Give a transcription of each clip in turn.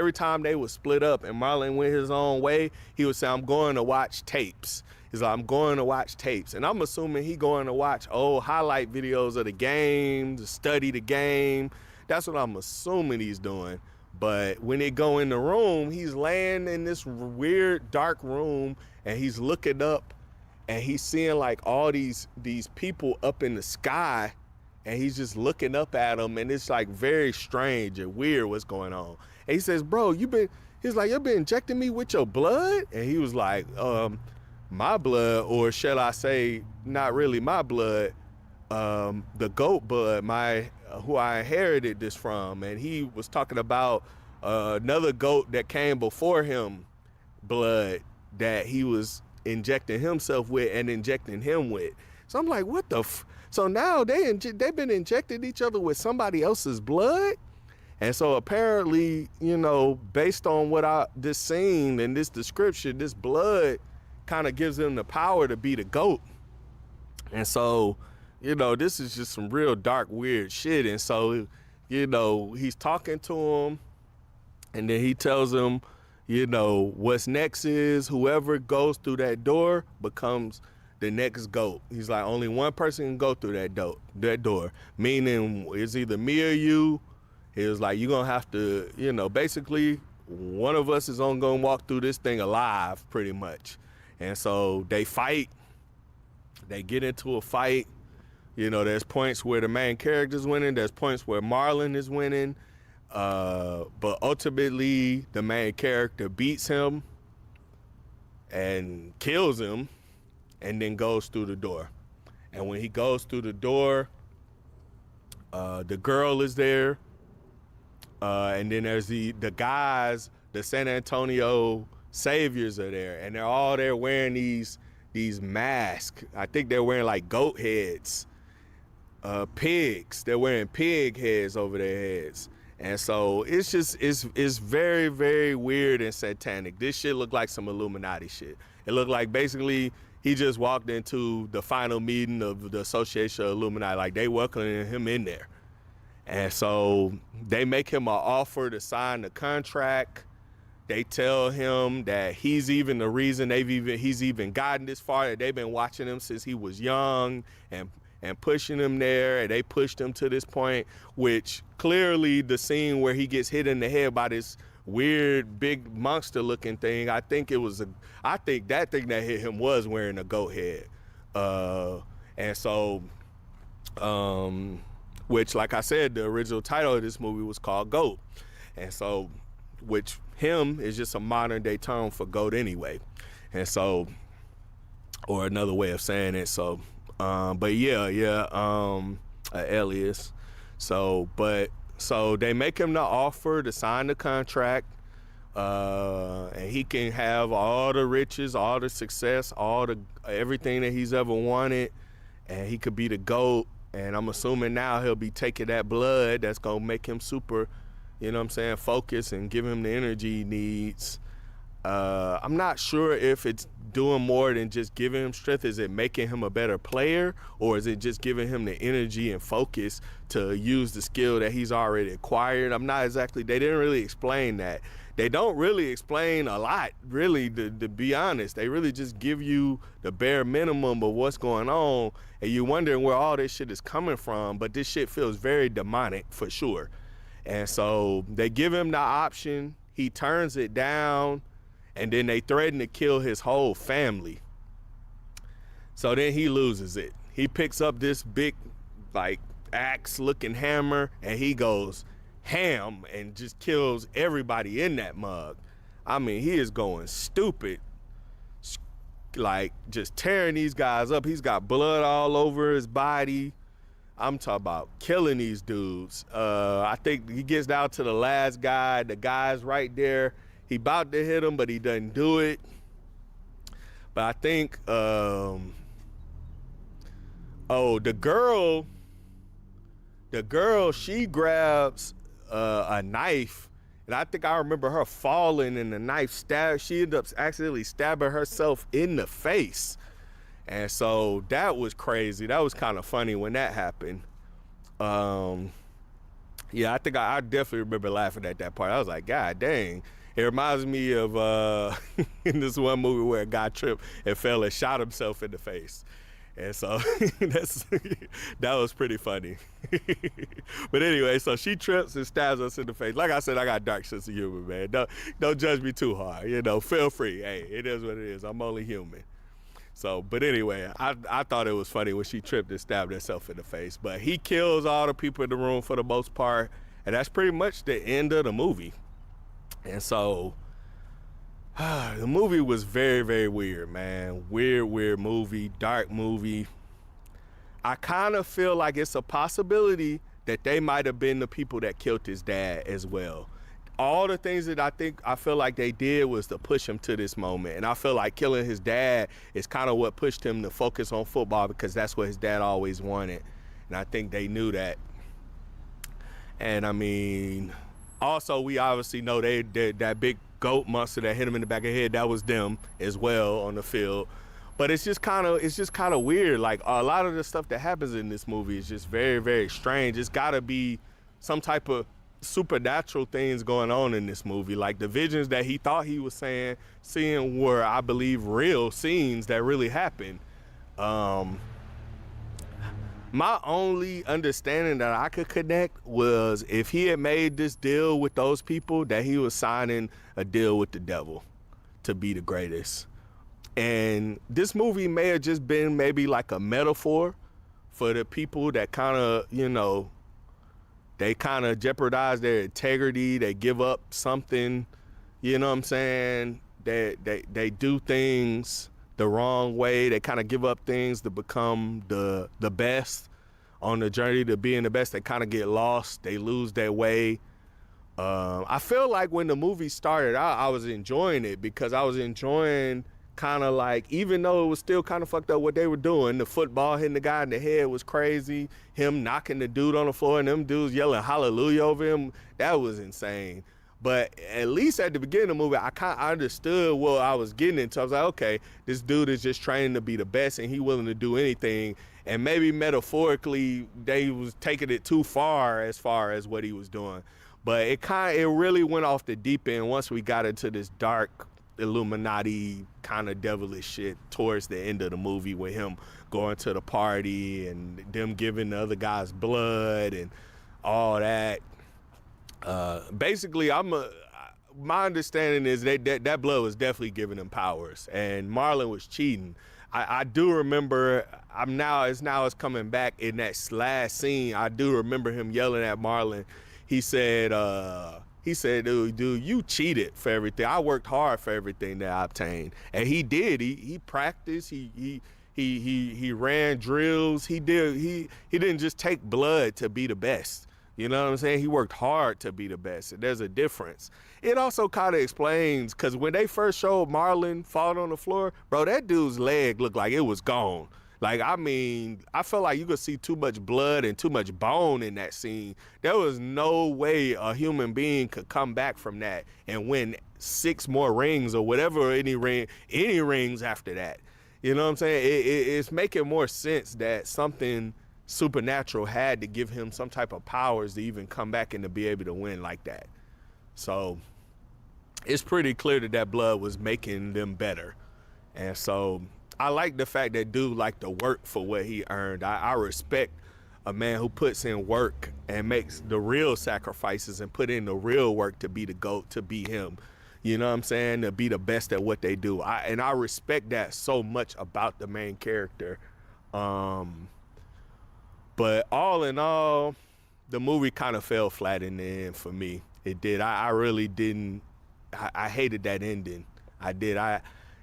every time they would split up and Marlon went his own way, he would say, I'm going to watch tapes. He's like, I'm going to watch tapes. And I'm assuming he going to watch old highlight videos of the game, to study the game. That's what I'm assuming he's doing. But when they go in the room, he's laying in this weird dark room and he's looking up and he's seeing like all these people up in the sky, and he's just looking up at them, and it's like very strange and weird what's going on. And he says, bro, he's like, you've been injecting me with your blood? And he was like, my blood, or shall I say, not really my blood, the goat blood, who I inherited this from. And he was talking about another goat that came before him, blood that he was injecting himself with and injecting him with. So I'm like, what the so now they've been injecting each other with somebody else's blood? And so apparently, you know, based on what this scene and this description, this blood kind of gives them the power to be the goat. And so, you know, this is just some real dark, weird shit. And so, you know, he's talking to him, and then he tells him, you know, what's next is whoever goes through that door becomes the next goat. He's like, only one person can go through that door, meaning it's either me or you. He was like, you're gonna have to, you know, basically one of us is gonna walk through this thing alive, pretty much. And so they fight, they get into a fight. You know, there's points where the main character's winning, there's points where Marlon is winning. But ultimately the main character beats him and kills him and then goes through the door. And when he goes through the door, the girl is there. And then there's the guys, the San Antonio saviors are there, and they're all there wearing these masks. I think they're wearing like goat heads, pigs. They're wearing pig heads over their heads. And so it's very, very weird and satanic. This shit looked like some Illuminati shit. It looked like basically he just walked into the final meeting of the Association of Illuminati, like they welcoming him in there. And so they make him an offer to sign the contract. They tell him that he's even the reason he's even gotten this far, that they've been watching him since he was young and pushing him there, and they pushed him to this point, which clearly the scene where he gets hit in the head by this weird big monster looking thing, I think that thing that hit him was wearing a goat head. And so, which, like I said, the original title of this movie was called Goat. And so, which him is just a modern day term for goat anyway. And so, or another way of saying it. So, but yeah, alias. So they make him the offer to sign the contract, and he can have all the riches, all the success, everything that he's ever wanted, and he could be the GOAT. And I'm assuming now he'll be taking that blood that's gonna make him super, you know what I'm saying, focus and give him the energy he needs. I'm not sure if it's doing more than just giving him strength. Is it making him a better player, or is it just giving him the energy and focus to use the skill that he's already acquired? I'm not exactly, they didn't really explain that. They don't really explain a lot, really, to be honest. They really just give you the bare minimum of what's going on, and you're wondering where all this shit is coming from, but this shit feels very demonic for sure. And so they give him the option, he turns it down, and then they threaten to kill his whole family. So then he loses it. He picks up this big, like, axe-looking hammer, and he goes ham and just kills everybody in that mug. I mean, he is going stupid, like, just tearing these guys up. He's got blood all over his body. I'm talking about killing these dudes. I think he gets down to the last guy. The guy's right there. He about to hit him, but he doesn't do it. But I think, the girl, she grabs a knife, and I think I remember her falling and the knife she ended up accidentally stabbing herself in the face. And so that was crazy. That was kind of funny when that happened. Yeah, I think I definitely remember laughing at that part. I was like, God dang. It reminds me of in this one movie where a guy tripped and fell and shot himself in the face. And so that was pretty funny. But anyway, so she trips and stabs us in the face. Like I said, I got a dark sense of humor, man. Don't judge me too hard. Feel free. Hey, it is what it is. I'm only human. So, but anyway, I thought it was funny when she tripped and stabbed herself in the face. But he kills all the people in the room for the most part. And that's pretty much the end of the movie. And so the movie was very, very weird, man. Weird movie, dark movie. I kind of feel like it's a possibility that they might have been the people that killed his dad as well. All the things that I feel like they did was to push him to this moment. And I feel like killing his dad is kind of what pushed him to focus on football, because that's what his dad always wanted. And I think they knew that. And I mean, also we obviously know that big goat monster that hit him in the back of the head, that was them as well on the field. But it's just kind of weird. Like, a lot of the stuff that happens in this movie is just very, very strange. It's gotta be some type of supernatural things going on in this movie. Like, the visions that he thought he was seeing were, I believe, real scenes that really happened. My only understanding that I could connect was if he had made this deal with those people, that he was signing a deal with the devil to be the greatest. And this movie may have just been maybe like a metaphor for the people that kind of, they kind of jeopardize their integrity. They give up something, you know what I'm saying? They do things the wrong way. They kind of give up things to become the best on the journey to being the best. They kind of get lost. They lose their way. I feel like when the movie started out, I was enjoying it, because I was enjoying kind of like, even though it was still kind of fucked up what they were doing, the football hitting the guy in the head was crazy, him knocking the dude on the floor and them dudes yelling hallelujah over him, that was insane. But at least at the beginning of the movie, I kind of understood what I was getting into. I was like, okay, this dude is just training to be the best and he willing to do anything. And maybe metaphorically, they was taking it too far as what he was doing. But it really went off the deep end once we got into this dark Illuminati kind of devilish shit towards the end of the movie, with him going to the party and them giving the other guys blood and all that. Basically, my understanding is that blood was definitely giving him powers, and Marlon was cheating. I do remember, it's coming back in that last scene. I do remember him yelling at Marlon. He said, dude, you cheated for everything. I worked hard for everything that I obtained. And he did. He practiced. He ran drills. He didn't just take blood to be the best. You know what I'm saying? He worked hard to be the best. And there's a difference. It also kind of explains, because when they first showed Marlon falling on the floor, bro, that dude's leg looked like it was gone. Like, I mean, I felt like you could see too much blood and too much bone in that scene. There was no way a human being could come back from that and win 6 more rings or whatever, any rings after that. You know what I'm saying? It's making more sense that something supernatural had to give him some type of powers to even come back and to be able to win like that. So it's pretty clear that blood was making them better. And so I like the fact that dude liked to work for what he earned. I respect a man who puts in work and makes the real sacrifices and put in the real work to be the GOAT, to be him. You know what I'm saying? To be the best at what they do. And I respect that so much about the main character. But all in all, the movie kind of fell flat in the end for me. It did. I really didn't. I hated that ending. I did. I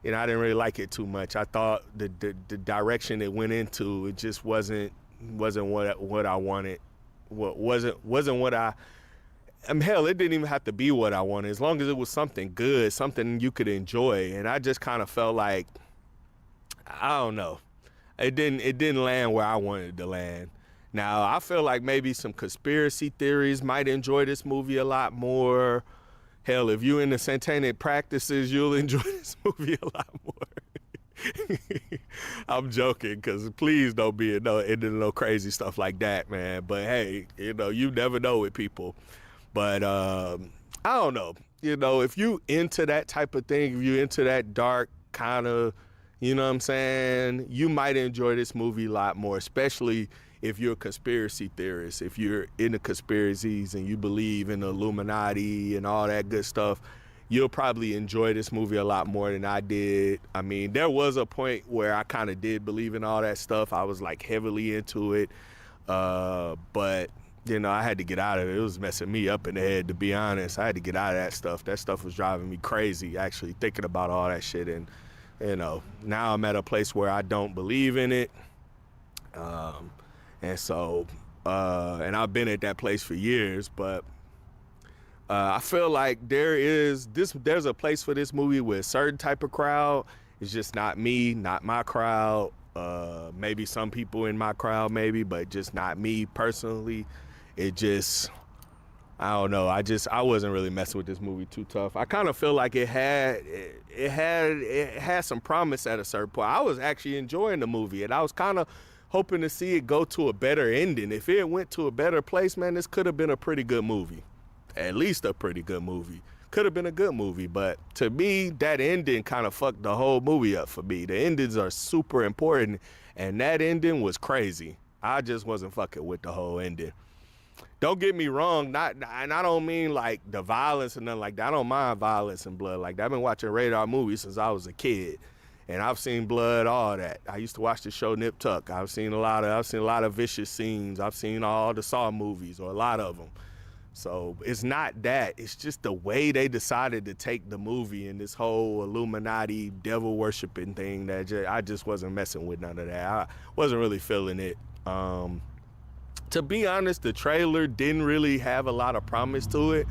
didn't really like it too much. I thought the direction it went into, it just wasn't what I wanted. Wasn't what I. Hell, it didn't even have to be what I wanted. As long as it was something good, something you could enjoy. And I just kind of felt like, I don't know, it didn't land where I wanted it to land. Now, I feel like maybe some conspiracy theories might enjoy this movie a lot more. Hell, if you're into satanic practices, you'll enjoy this movie a lot more. I'm joking, because please don't be into no crazy stuff like that, man. But hey, you never know with people. But I don't know. If you into that type of thing, if you into that dark kind of, you know what I'm saying, you might enjoy this movie a lot more, especially if you're a conspiracy theorist, if you're into conspiracies and you believe in the Illuminati and all that good stuff. You'll probably enjoy this movie a lot more than I did. I mean, there was a point where I kind of did believe in all that stuff. I was like heavily into it. But, I had to get out of it. It was messing me up in the head, to be honest. I had to get out of that stuff. That stuff was driving me crazy, actually thinking about all that shit. And, now I'm at a place where I don't believe in it. And so, I've been at that place for years, but I feel like there's a place for this movie with a certain type of crowd. It's just not me, not my crowd. Maybe some people in my crowd, maybe, but just not me personally. It just, I don't know. I wasn't really messing with this movie too tough. I kind of feel like it had some promise at a certain point. I was actually enjoying the movie, and I was kind of hoping to see it go to a better ending. If it went to a better place, man, this could have been a pretty good movie. At least a pretty good movie. Could have been a good movie, but to me, that ending kind of fucked the whole movie up for me. The endings are super important, and that ending was crazy. I just wasn't fucking with the whole ending. Don't get me wrong, and I don't mean like the violence and nothing like that. I don't mind violence and blood like that. I've been watching radar movies since I was a kid, and I've seen blood, all that. I used to watch the show Nip Tuck. I've seen a lot of vicious scenes. I've seen all the Saw movies, or a lot of them. So it's not that. It's just the way they decided to take the movie and this whole Illuminati devil worshiping thing that I just wasn't messing with none of that. I wasn't really feeling it. To be honest, the trailer didn't really have a lot of promise to it.